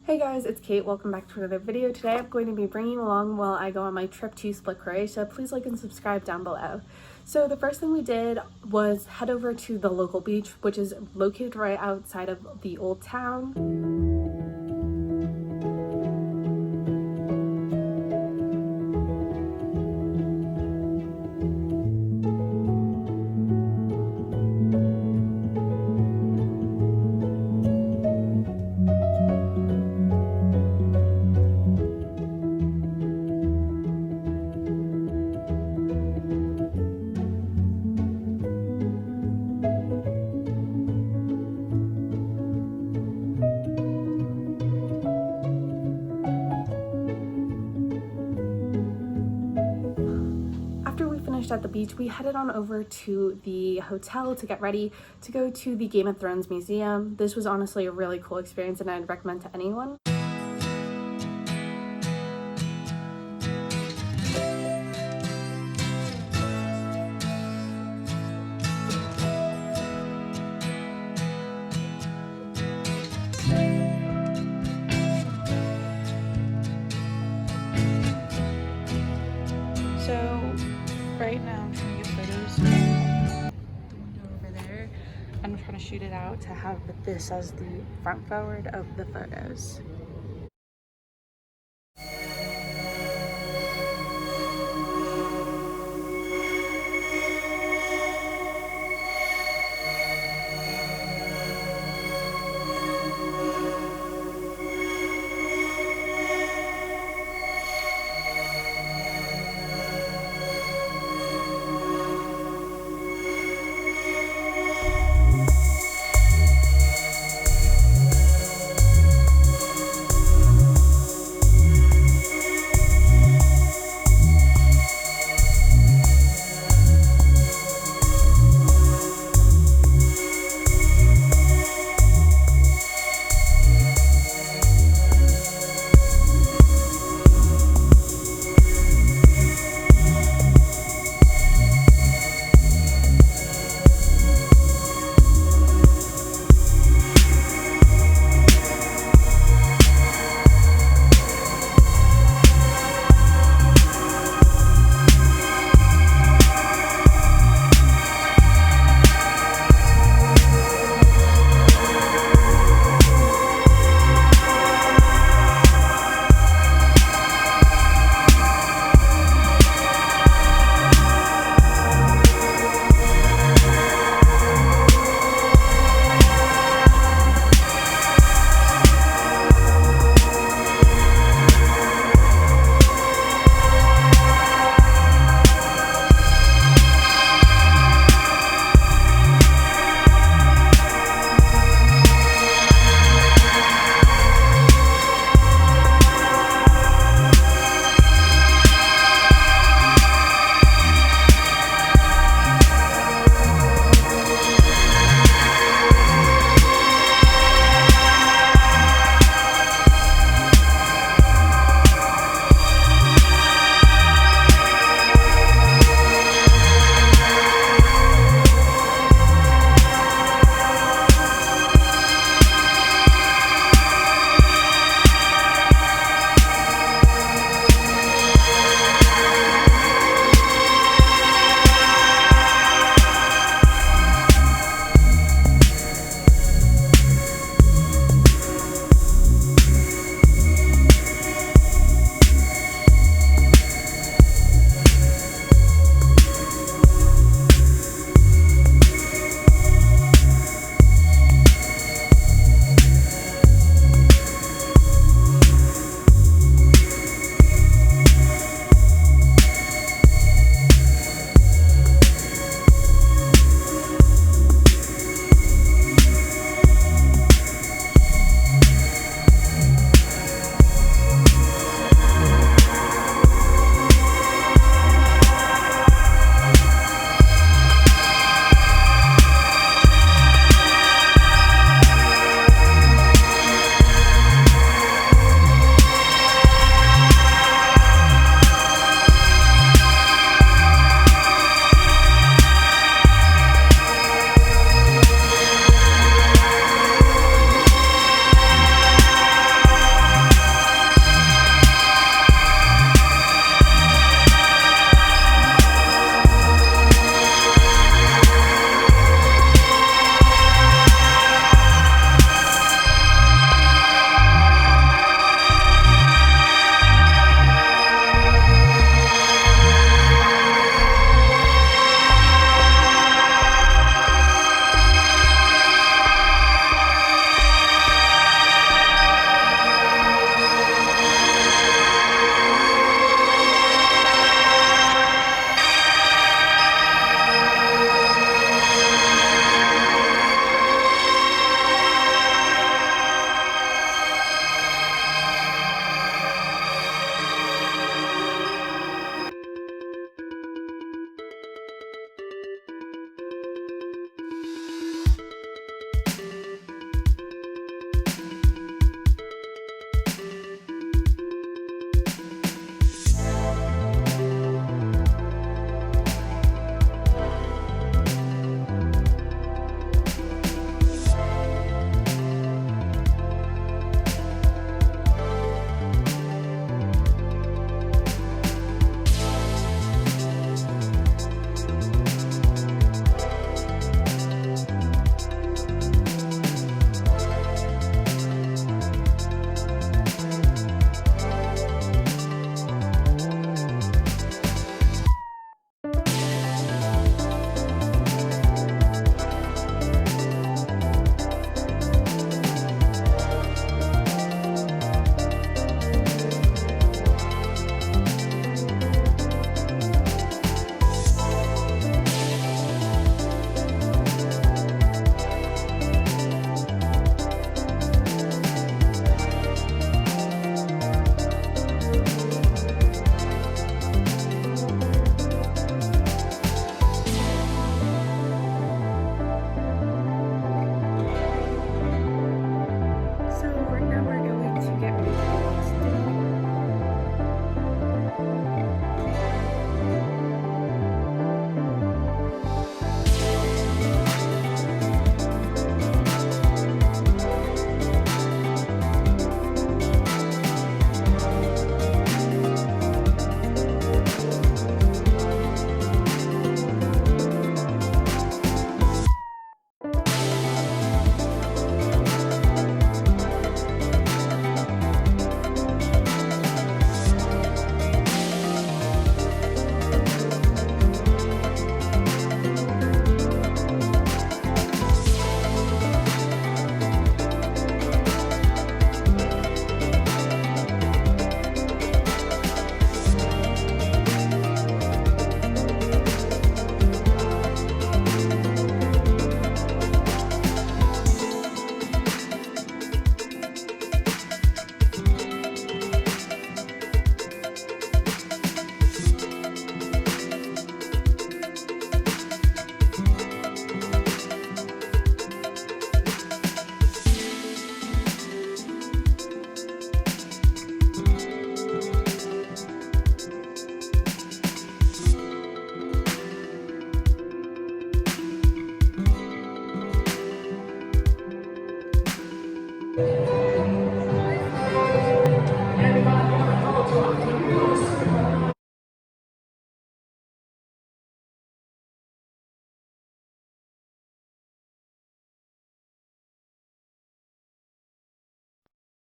Hey guys, it's Kate. Welcome back to another video. Today I'm going to be bringing along while I go on my trip to Split, Croatia. Please like and subscribe down below. So the first thing we did was head over to the local beach, which is located right outside of the old town. At the beach, we headed on over to the hotel to get ready to go to the Game of Thrones museum. This was honestly a really cool experience and I'd recommend to anyone. Right now I'm trying to get photos from the window over there. I'm trying to shoot it out to have this as the front forward of the photos.